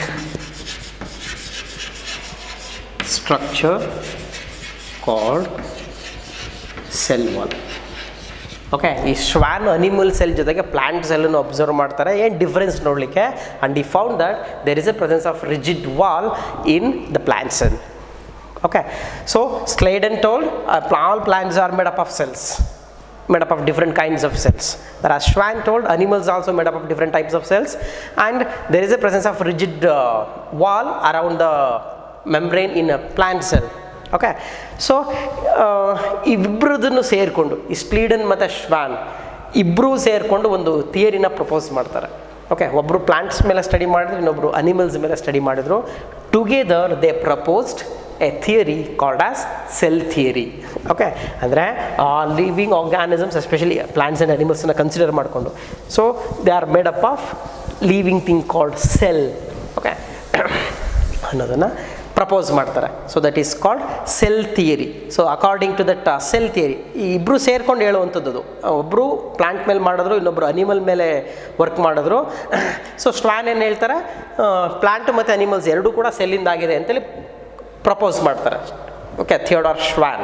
structure called cell wall. Okay, ಈ Schwann animal cell ಜೊತೆಗೆ plant ಸೆಲ್ಲನ್ನು observe ಮಾಡ್ತಾರೆ, ಏನು difference ನೋಡಲಿಕ್ಕೆ. And he found that there is a presence of rigid wall in the plant cell. Okay, so Schleiden told all plants are made up of cells, made up of different kinds of cells. Whereas Schwann told animals also made up of different types of cells, and there is a presence of rigid wall around the membrane in a plant cell. Okay, so ಇಬ್ಬರದನ್ನು ಸೇರಿಕೊಂಡು ಈ Schleiden ಮತ್ತು Schwann ಇಬ್ಬರೂ ಸೇರಿಕೊಂಡು ಒಂದು ಥಿಯರಿನ propose ಮಾಡ್ತಾರೆ. Okay, ಒಬ್ಬರು ಪ್ಲಾಂಟ್ಸ್ ಮೇಲೆ ಸ್ಟಡಿ ಮಾಡಿದ್ರು, ಇನ್ನೊಬ್ಬರು ಅನಿಮಲ್ಸ್ ಮೇಲೆ ಸ್ಟಡಿ ಮಾಡಿದ್ರು. Together they proposed a theory called as cell theory. Okay, ಅಂದರೆ living organisms especially plants and ಅನಿಮಲ್ಸನ್ನ ಕನ್ಸಿಡರ್ ಮಾಡಿಕೊಂಡು, so they are made up of living thing called cell. Okay, ಅನ್ನೋದನ್ನು propose ಮಾಡ್ತಾರೆ. So that is called cell theory. So according to that cell theory ಈ ಇಬ್ಬರು ಸೇರ್ಕೊಂಡು ಹೇಳುವಂಥದ್ದು. ಒಬ್ಬರು ಪ್ಲಾಂಟ್ ಮೇಲೆ ಮಾಡಿದ್ರು, ಇನ್ನೊಬ್ಬರು ಅನಿಮಲ್ ಮೇಲೆ ವರ್ಕ್ ಮಾಡಿದ್ರು. ಸೊ ಶ್ವಾನ್ ಏನು ಹೇಳ್ತಾರೆ, ಪ್ಲಾಂಟ್ ಮತ್ತು ಅನಿಮಲ್ಸ್ ಎರಡೂ ಕೂಡ ಸೆಲ್ಲಿಂದ ಆಗಿದೆ ಅಂತೇಳಿ ಪ್ರಪೋಸ್ ಮಾಡ್ತಾರೆ. Okay, Theodor Schwann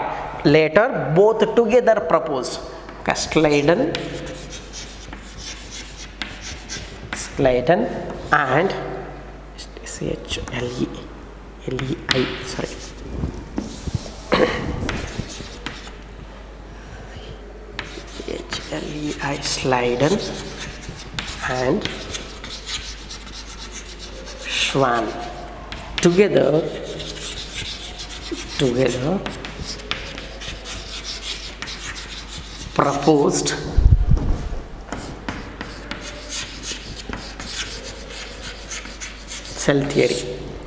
later both together proposed. Okay, Schleiden and Sliden and Schwann together proposed cell theory.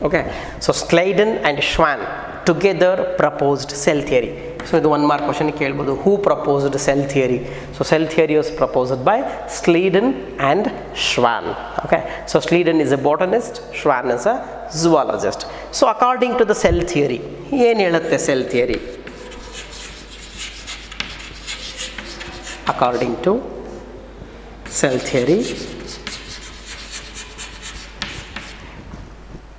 Okay, so Sliden and Schwann together proposed cell theory. So ಇದು one more question ಕೇಳ್ಬೋದು, who proposed cell theory? So cell theory was proposed by Sliden and Schwann. Okay, so Sliden is a botanist, Schwann is a zoologist. So according to the cell theory, ಏನು ಹೇಳುತ್ತೆ cell theory? According to cell theory,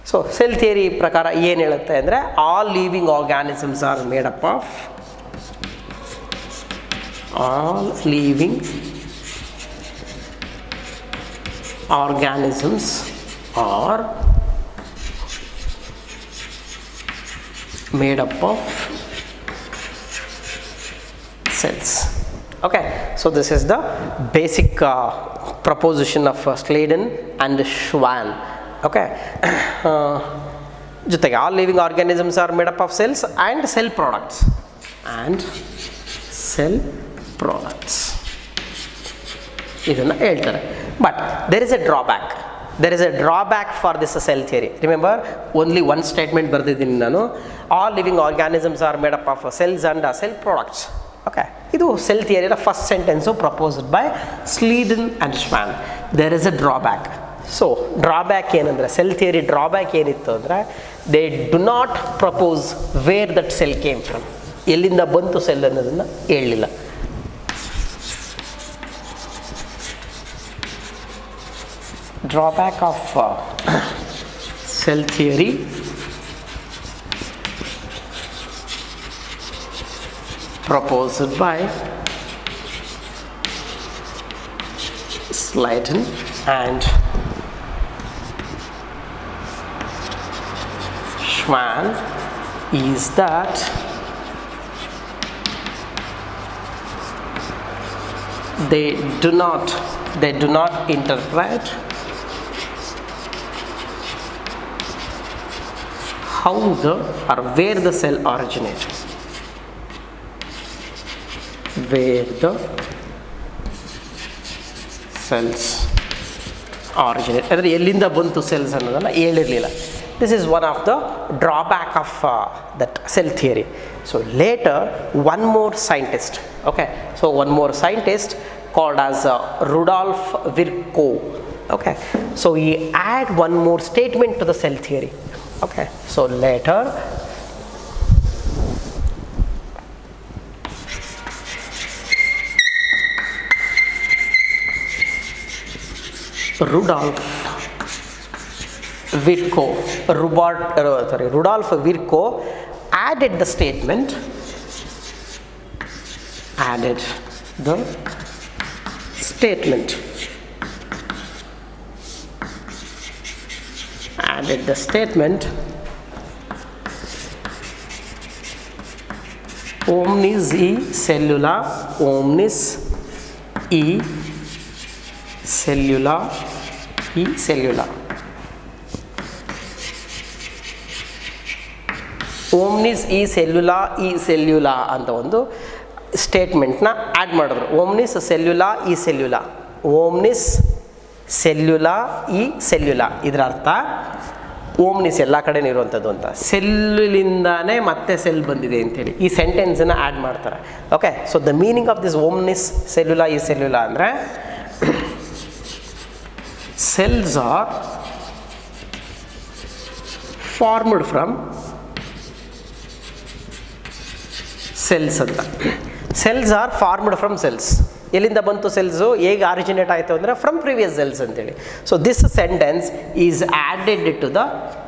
so cell theory ಪ್ರಕಾರ ಏನು ಹೇಳುತ್ತೆ ಅಂದರೆ, all living organisms are made up of cells. Okay, so this is the basic proposition of Sliden and Schwann. Okay, ಜೊತೆಗೆ all living organisms are made up of cells and cell products ಇದನ್ನು ಹೇಳ್ತಾರೆ. But there is a drawback. there is a drawback for this cell theory. Remember, only one statement ಬರ್ದಿದ್ದೀನಿ ನಾನು. All living organisms are made up of cells and cell products. Okay, ಇದು cell theory first sentence proposed by Schleiden and Schwann. There is a drawback. So drawback ಏನಂದರೆ, cell theory drawback ಏನಿತ್ತು ಅಂದರೆ, they do not propose where that cell came from, ಎಲ್ಲಿಂದ ಬಂತು cell ಅನ್ನೋದನ್ನು ಹೇಳಲಿಲ್ಲ. Drawback of cell theory proposed by Sladen and Schwann is that they do not interpret how the or where the cell originates, where the cells originate, ಅಂದರೆ ಎಲ್ಲಿಂದ ಬಂತು cells ಅನ್ನೋದನ್ನು ಹೇಳಿರಲಿಲ್ಲ. This is one of the drawback of that cell theory. So later one more scientist, okay, so one more scientist called as Rudolf Virchow. Okay, so he add one more statement to the cell theory. Okay, so later Rudolf Virchow added the statement, added the statement omnis e cellula, omnis e cellula, e cellula, omnis e cellula, e cellula ಅಂತ ಒಂದು ಸ್ಟೇಟ್ಮೆಂಟ್ನ add ಮಾಡಿದ್ರು. ಓಮ್ನಿಸ್ cellula ಈ ಸೆಲ್ಯುಲಾ, ಓಮ್ನಿಸ್ cellula ಈ ಸೆಲ್ಯುಲಾ. ಇದರ ಅರ್ಥ ಓಮ್ನಿಸ್ ಎಲ್ಲ ಕಡೆನೂ ಇರುವಂಥದ್ದು ಅಂತ, ಸೆಲ್ಲಿಂದಾನೇ ಮತ್ತೆ ಸೆಲ್ ಬಂದಿದೆ ಅಂತೇಳಿ ಈ ಸೆಂಟೆನ್ಸನ್ನು ಆ್ಯಡ್ ಮಾಡ್ತಾರೆ. Okay, so the meaning of this omnis cellula ಈ ಸೆಲ್ಯುಲಾ ಅಂದರೆ, cells are formed from cells ಅಂತ. cells are formed from cells. ಎಲ್ಲಿಂದ ಬಂತು ಸೆಲ್ಸು, ಹೇಗೆ ಆರಿಜಿನೇಟ್ ಆಯಿತು ಅಂದರೆ ಫ್ರಮ್ ಪ್ರೀವಿಯಸ್ ಸೆಲ್ಸ್ ಅಂತೇಳಿ. So this sentence is added to the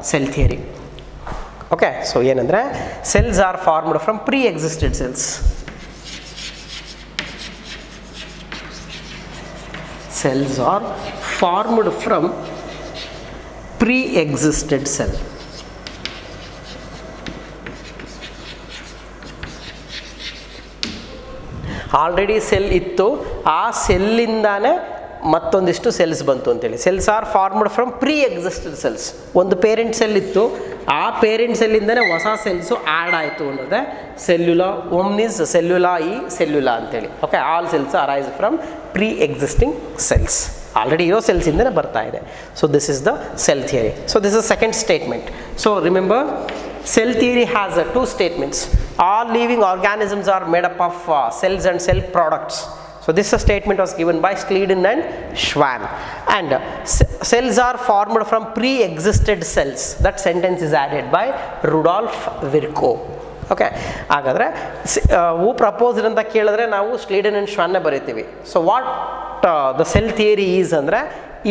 cell theory. Okay, so ಏನಂದರೆ, cells are formed from pre-existed cells. cells are formed from pre-existed cell. Already cell ಇತ್ತು, ಆ ಸೆಲ್ಲಿಂದಾನೇ ಮತ್ತೊಂದಿಷ್ಟು ಸೆಲ್ಸ್ ಬಂತು ಅಂತೇಳಿ. Cells are formed from pre existed cells. ಒಂದು parent cell ಇತ್ತು, ಆ ಪೇರೆಂಟ್ ಸೆಲ್ಲಿಂದನೇ ಹೊಸ ಸೆಲ್ಸು ಆ್ಯಡ್ ಆಯಿತು ಅನ್ನೋದೇ ಸೆಲ್ಯುಲಾ, ಓಮ್ನಿಸ್ ಸೆಲ್ಯುಲಾ ಈ ಸೆಲ್ಯುಲಾ ಅಂತೇಳಿ. Okay, all cells arise from pre existing cells. Already ಇರೋ ಸೆಲ್ಸಿಂದನೇ ಬರ್ತಾ ಇದೆ. So this is the cell theory. So this is second statement. So remember, cell theory has two statements. All living organisms are made up of cells and cell products. So this statement was given by Sladen and Schwann. And cells are formed from pre-existed cells. That sentence is added by Rudolf Virchow. Okay, ಹಾಗಾದರೆ ಹೂ proposed ಅಂತ ಕೇಳಿದ್ರೆ ನಾವು Schleiden and ಶ್ವಾನ್ನೇ ಬರೀತೀವಿ. So what the cell theory is ಅಂದರೆ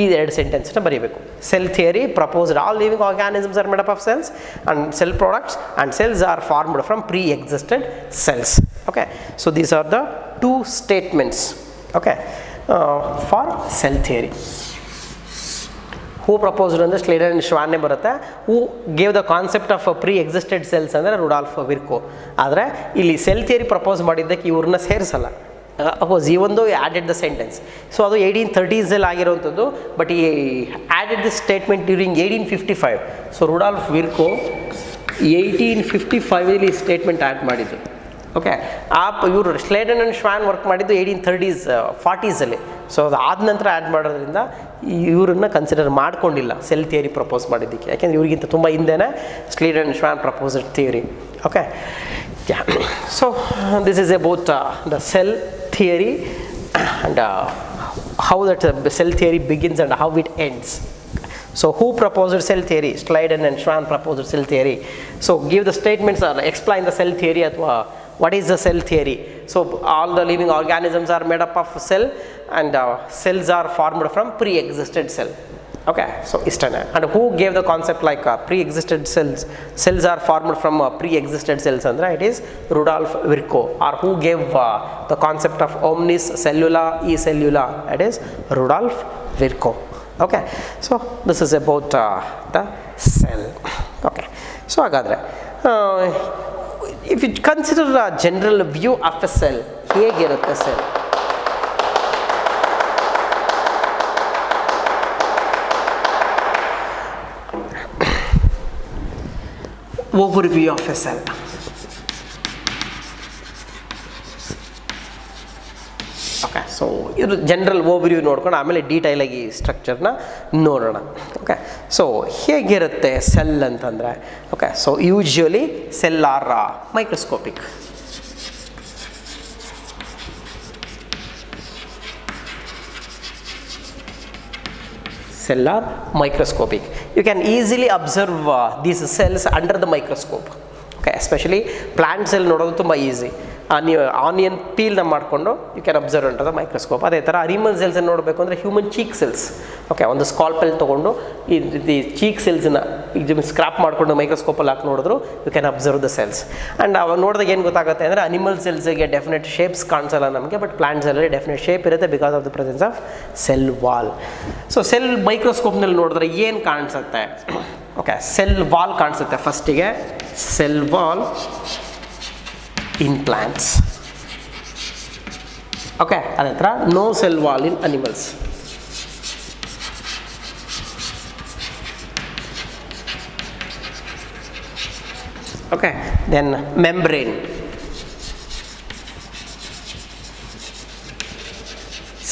ಈ ಎರಡು ಸೆಂಟೆನ್ಸ್ನ ಬರೀಬೇಕು. Cell theory proposed all living organisms are made up of cells and cell products and cells are formed from pre existed cells. Okay, so these are the two statements, okay, for cell theory. Who proposed ಅಂದರೆ Schleiden and ಶ್ವಾನ್ನೇ ಬರುತ್ತೆ. Who gave the concept of pre existed cells ಅಂದರೆ Rudolf ವಿರ್ಕೋ. ಆದರೆ ಇಲ್ಲಿ cell theory propose ಮಾಡಿದ್ದಕ್ಕೆ ಇವ್ರನ್ನ ಸೇರಿಸಲ್ಲ. Oppose ಈ ಒಂದು ಆ್ಯಡೆಡ್ ದ ಸೆಂಟೆನ್ಸ್. ಸೊ ಅದು 1830s ಆಗಿರುವಂಥದ್ದು, but he added this statement during 1855. So Rudolf Virchow 1855 ಈ ಸ್ಟೇಟ್ಮೆಂಟ್ ಆ್ಯಡ್ ಮಾಡಿದ್ದು. ಓಕೆ ಇವರು ಸ್ಲೇಡನ್ ಆ್ಯಂಡ್ ಶ್ವಾನ್ ವರ್ಕ್ ಮಾಡಿದ್ದು 1830s 40s ಸೊ ಅದು ಆದ ನಂತರ ಆ್ಯಡ್ ಮಾಡೋದ್ರಿಂದ ಇವರನ್ನು ಕನ್ಸಿಡರ್ ಮಾಡ್ಕೊಂಡಿಲ್ಲ ಸೆಲ್ ಥಿಯರಿ ಪ್ರಪೋಸ್ ಮಾಡಿದ್ದಕ್ಕೆ, ಯಾಕೆಂದರೆ ಇವ್ರಿಗಿಂತ ತುಂಬ ಹಿಂದೆನೇ Schleiden and Schwann proposed theory. Okay so this is about the cell theory and how that cell theory begins and how it ends. So who proposed cell theory? Sladen and Schwann proposed cell theory. So give the statements or explain the cell theory. What is the cell theory? So all the living organisms are made up of cell, and cells are formed from pre-existed cell. Okay, so istana. And who gave the concept like pre-existed cells are formed from pre-existed cells, andra it is Rudolf Virchow. Or who gave the concept of omnis cellula e cellula, it is Rudolf Virchow. Okay, so this is about the cell. Okay, so hagadre if you consider a general view of a cell, ಹೇಗಿರುತ್ತೆ cell? Overview of a cell. Okay so ಇದು general overview ನೋಡ್ಕೊಂಡು ಆಮೇಲೆ ಡೀಟೈಲಾಗಿ ಸ್ಟ್ರಕ್ಚರ್ನ ನೋಡೋಣ. Okay so ಹೇಗಿರುತ್ತೆ cell ಅಂತಂದರೆ, okay so usually cell are microscopic. Cell are microscopic. You can easily observe these cells under the microscope. Okay, especially plant cell ನೋಡೋದು ತುಂಬ ಈಸಿ. ನೀವು ಆನಿಯನ್ ಪೀಲ್ನ ಮಾಡಿಕೊಂಡು you can observe under the microscope. ಅದೇ ಥರ animal cells ನೋಡಬೇಕು ಅಂದರೆ human cheek cells. Okay, ಒಂದು ಸ್ಕಾಲ್ಪೆಲ್ ತೊಗೊಂಡು ಈ ಚೀಕ್ ಸೆಲ್ಸ್ನ ಸ್ಕ್ರಾಪ್ ಮಾಡಿಕೊಂಡು ಮೈಕ್ರೋಸ್ಕೋಪಲ್ಲಿ ಹಾಕಿ ನೋಡಿದ್ರು you can observe the cells. And ಅವಾಗ ನೋಡಿದಾಗ ಏನು ಗೊತ್ತಾಗುತ್ತೆ ಅಂದರೆ ಅನಿಮಲ್ ಸೆಲ್ಸ್ಗೆ ಡೆಫಿನೆಟ್ ಶೇಪ್ಸ್ ಕಾಣಿಸಲ್ಲ ನಮಗೆ, ಬಟ್ ಪ್ಲಾಂಟ್ ಸೆಲ್ಲಲ್ಲಿ ಡೆಫಿನೆಟ್ ಶೇಪ್ ಇರುತ್ತೆ because of the presence of cell wall. So cell ಮೈಕ್ರೋಸ್ಕೋಪ್ನಲ್ಲಿ ನೋಡಿದ್ರೆ ಏನು ಕಾಣಿಸುತ್ತೆ? ಓಕೆ, ಸೆಲ್ ವಾಲ್ ಕಾಣಿಸುತ್ತೆ ಫಸ್ಟಿಗೆ. Cell wall in plants. Okay, ಅದೇ ಥರ no cell wall in animals. Okay, then membrane.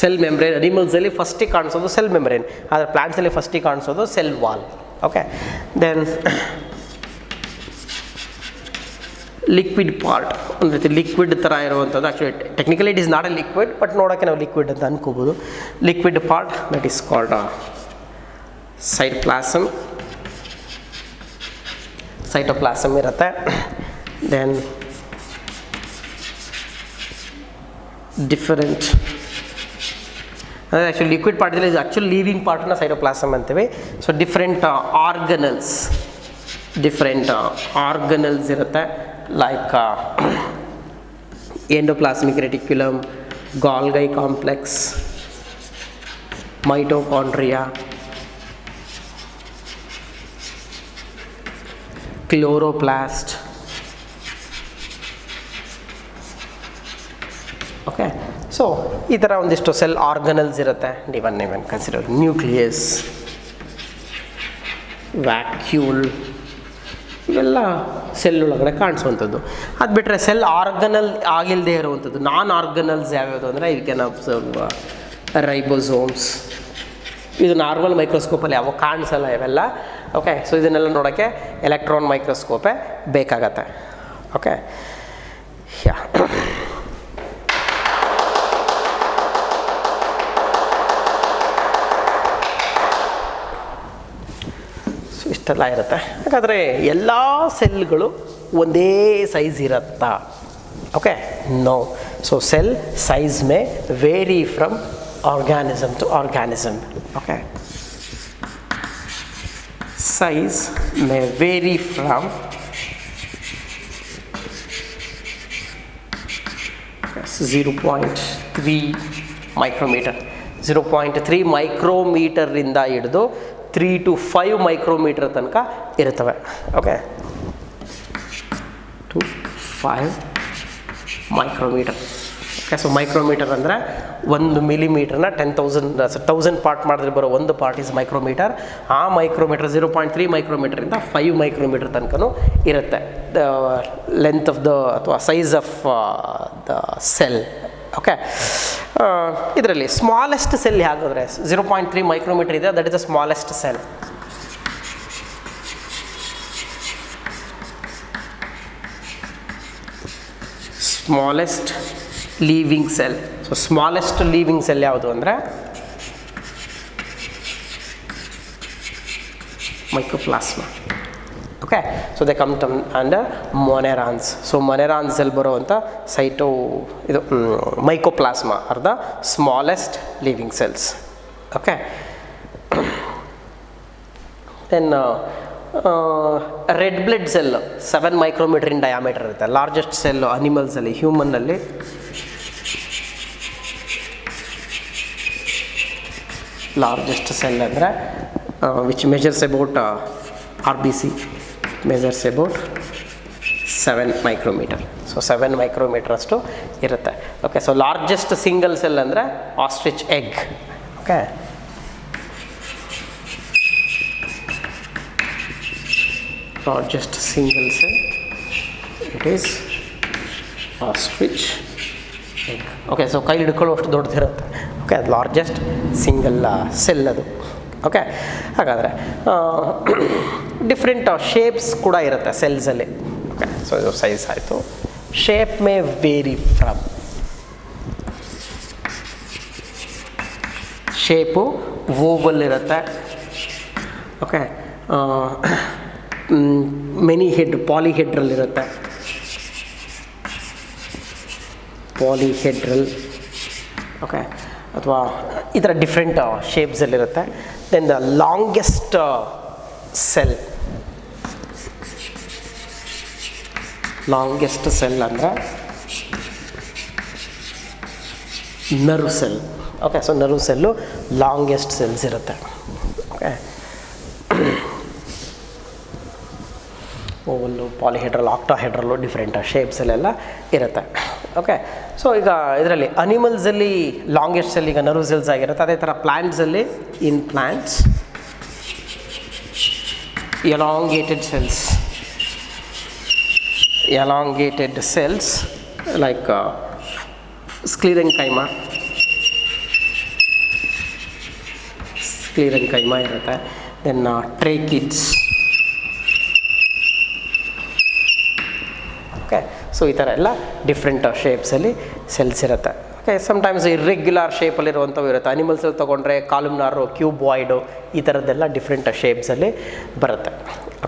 Cell membrane ಅನಿಮಲ್ಸಲ್ಲಿ ಫಸ್ಟಿಗೆ ಕಾಣಿಸೋದು ಸೆಲ್ ಮೆಂಬ್ರೇನ್, ಆದರೆ ಪ್ಲಾಂಟ್ಸಲ್ಲಿ ಫಸ್ಟಿಗೆ ಕಾಣಿಸೋದು cell wall. Okay, then liquid part, ಒಂದು ರೀತಿ ಲಿಕ್ವಿಡ್ ಥರ ಇರುವಂಥದ್ದು. Actually technically it is not A liquid, but ನೋಡೋಕ್ಕೆ ನಾವು ಲಿಕ್ವಿಡ್ ಅಂತ ಅನ್ಕೋಬೋದು. Liquid part that is called cytoplasm. Cytoplasm ಇರುತ್ತೆ. ದೆನ್ ಡಿಫರೆಂಟ್, ಅಂದರೆ ಆ್ಯಕ್ಚುಲಿ ಲಿಕ್ವಿಡ್ ಪಾರ್ಟ್ ಇದೆ, ಆ್ಯಕ್ಚುಲಿ ಲೀವಿಂಗ್ ಪಾರ್ಟ್ನ ಸೈಟೋಪ್ಲಾಸಮ್ ಅಂತೀವಿ. ಸೊ ಡಿಫ್ರೆಂಟ್ ಆರ್ಗನಲ್ಸ್ ಇರುತ್ತೆ, like endoplasmic reticulum, Golgi complex, mitochondria, chloroplast. Okay, so ಈ ಥರ ಒಂದಿಷ್ಟು ಸೆಲ್ ಆರ್ಗನಲ್ಸ್ ಇರುತ್ತೆ. ಇವನ್ ಕನ್ಸಿಡರ್ ನ್ಯೂಕ್ಲಿಯಸ್, ವ್ಯಾಕ್ಯೂಲ್, ಇವೆಲ್ಲ ಸೆಲ್ ಒಳಗಡೆ ಕಾಣಿಸುವಂಥದ್ದು. ಅದು ಬಿಟ್ಟರೆ ಸೆಲ್ ಆರ್ಗನಲ್ ಆಗಿಲ್ಲದೆ ಇರುವಂಥದ್ದು ನಾನ್ ಆರ್ಗನಲ್ಸ್ ಯಾವ್ಯಾವುದು ಅಂದರೆ ಯು ಕ್ಯಾನ್ ಅಬ್ಸರ್ವ್ ರೈಬೋಸೋಮ್ಸ್. ಇದು ನಾರ್ಮಲ್ ಮೈಕ್ರೋಸ್ಕೋಪಲ್ಲಿ ಯಾವಾಗ ಕಾಣಿಸಲ್ಲ ಇವೆಲ್ಲ. ಓಕೆ, ಸೊ ಇದನ್ನೆಲ್ಲ ನೋಡೋಕ್ಕೆ ಎಲೆಕ್ಟ್ರಾನ್ ಮೈಕ್ರೋಸ್ಕೋಪೇ ಬೇಕಾಗತ್ತೆ. ಓಕೆ, ಯಾ ಇಷ್ಟೆಲ್ಲ ಇರುತ್ತೆ. ಹಾಗಾದರೆ ಎಲ್ಲ ಸೆಲ್ಗಳು ಒಂದೇ ಸೈಜ್ ಇರುತ್ತಾ? Okay, no. So cell size may vary from organism to organism. Okay, size may vary from 0.3 micrometer. 0.3 ಮೈಕ್ರೋಮೀಟರಿಂದ ಹಿಡಿದು 3 to 5 ಮೈಕ್ರೋಮೀಟರ್ ತನಕ ಇರ್ತವೆ. Okay, 2 to 5 micrometer. Okay, so micrometer ಅಂದರೆ 1 ಮಿಲಿಮೀಟರ್ನ 10,000 ಪಾರ್ಟ್ ಮಾಡಿದ್ರೆ ಬರೋ ಒಂದು ಪಾರ್ಟ್ ಇಸ್ ಮೈಕ್ರೋಮೀಟರ್. ಆ ಮೈಕ್ರೋಮೀಟರ್ 0.3 ಮೈಕ್ರೋಮೀಟರಿಂದ 5 ಮೈಕ್ರೋಮೀಟರ್ ತನಕನೂ ಇರುತ್ತೆ ದ ಲೆಂತ್ ಆಫ್ ದ ಅಥವಾ size of the cell. Okay, ಇದರಲ್ಲಿ ಸ್ಮಾಲೆಸ್ಟ್ ಸೆಲ್ ಯಾವುದಾದ್ರೆ 0.3 ಮೈಕ್ರೋಮೀಟರ್ ಇದೆ, that is the smallest cell. Smallest living cell. So smallest living cell ಯಾವುದು ಅಂದರೆ mycoplasma. Okay, so they come under monerans. So ಮೊನೆರಾನ್ಸಲ್ಲಿ ಬರುವಂಥ cyto ಇದು mycoplasma are the smallest living cells. Okay, then red blood cell 7 micrometer in diameter ಇರುತ್ತೆ. Largest cell ಅನಿಮಲ್ಸಲ್ಲಿ, ಹ್ಯೂಮನ್ನಲ್ಲಿ largest cell ಅಂದರೆ which measures about RBC measures about 7 micrometer. So 7 micrometer ಅಷ್ಟು ಇರುತ್ತೆ. Okay, so largest single cell ಅಂದರೆ ostrich egg. Okay, largest single cell, it is ostrich egg. Okay, so ಕೈಲಿ ಹಿಡ್ಕೊಳ್ಳೋಷ್ಟು ದೊಡ್ಡದಿರುತ್ತೆ. ಓಕೆ, ಅದು ಲಾರ್ಜೆಸ್ಟ್ ಸಿಂಗಲ್ ಸೆಲ್ ಅದು. Okay, ಹಾಗಾದರೆ different shapes ಕೂಡ ಇರುತ್ತೆ ಸೆಲ್ಸಲ್ಲಿ. ಓಕೆ, ಸೊ ಇದು ಸೈಜ್ ಆಯಿತು. Shape may vary from, shape oval ಇರುತ್ತೆ. ಓಕೆ, ಮೆನಿ ಹೆಡ್ ಪಾಲಿಹೆಡ್ರಲ್ ಇರುತ್ತೆ, ಪಾಲಿಹೆಡ್ರಲ್. ಓಕೆ, ಅಥವಾ ಈ ಥರ ಡಿಫ್ರೆಂಟ್ ಶೇಪ್ಸಲ್ಲಿರುತ್ತೆ. Then the longest cell, longest cell ಅಂದರೆ nerve cell. Okay, so nerve cell longest cells ಇರುತ್ತೆ. Okay, oval, polyhedral, octahedral different ಶೇಪ್ಸಲ್ಲೆಲ್ಲ ಇರುತ್ತೆ. ಓಕೆ, ಸೊ ಈಗ ಇದರಲ್ಲಿ ಅನಿಮಲ್ಸಲ್ಲಿ ಲಾಂಗೆಸ್ಟ್ ಸೆಲ್ ಈಗ ನರ್ವ್ ಸೆಲ್ಸ್ ಆಗಿರುತ್ತೆ. ಅದೇ ಥರ ಪ್ಲ್ಯಾಂಟ್ಸಲ್ಲಿ in plants elongated cells, elongated cells like sclerenchyma ಇರುತ್ತೆ. Then tracheids. ಓಕೆ, ಸೊ ಈ ಥರ ಎಲ್ಲ ಡಿಫ್ರೆಂಟ್ ಶೇಪ್ಸಲ್ಲಿ ಸೆಲ್ಸ್ ಇರುತ್ತೆ. ಓಕೆ, ಸಮ್ಟೈಮ್ಸ್ ಇರ್ರೆಗ್ಯುಲರ್ ಶೇಪಲ್ಲಿರುವಂಥವು ಇರುತ್ತೆ. ಅನಿಮಲ್ಸಲ್ಲಿ ತೊಗೊಂಡ್ರೆ ಕಾಲಮ್ನಾರು, ಕ್ಯೂಬಾಯ್ಡು, ಈ ಥರದ್ದೆಲ್ಲ ಡಿಫ್ರೆಂಟ್ ಶೇಪ್ಸಲ್ಲಿ ಬರುತ್ತೆ.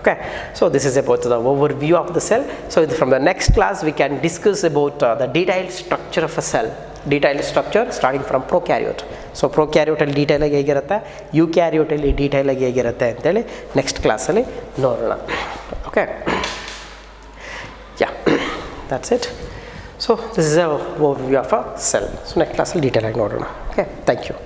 Okay, so this is about the overview of the cell. So ಇದು from the next class we can discuss about the detailed structure of a cell. Detailed structure starting from prokaryote. So ಪ್ರೊಕ್ಯಾರಿಯೋಟಲ್ಲಿ ಡೀಟೈಲಾಗಿ ಹೇಗಿರುತ್ತೆ, ಯುಕ್ಯಾರಿಯೋಟಲ್ಲಿ ಡೀಟೈಲಾಗಿ ಹೇಗಿರುತ್ತೆ ಅಂತೇಳಿ next ಕ್ಲಾಸಲ್ಲಿ ನೋಡೋಣ. Okay, yeah, that's it. So this is a overview of a cell. So next class detail ಆಗಿ ನೋಡೋಣ. Okay, thank you.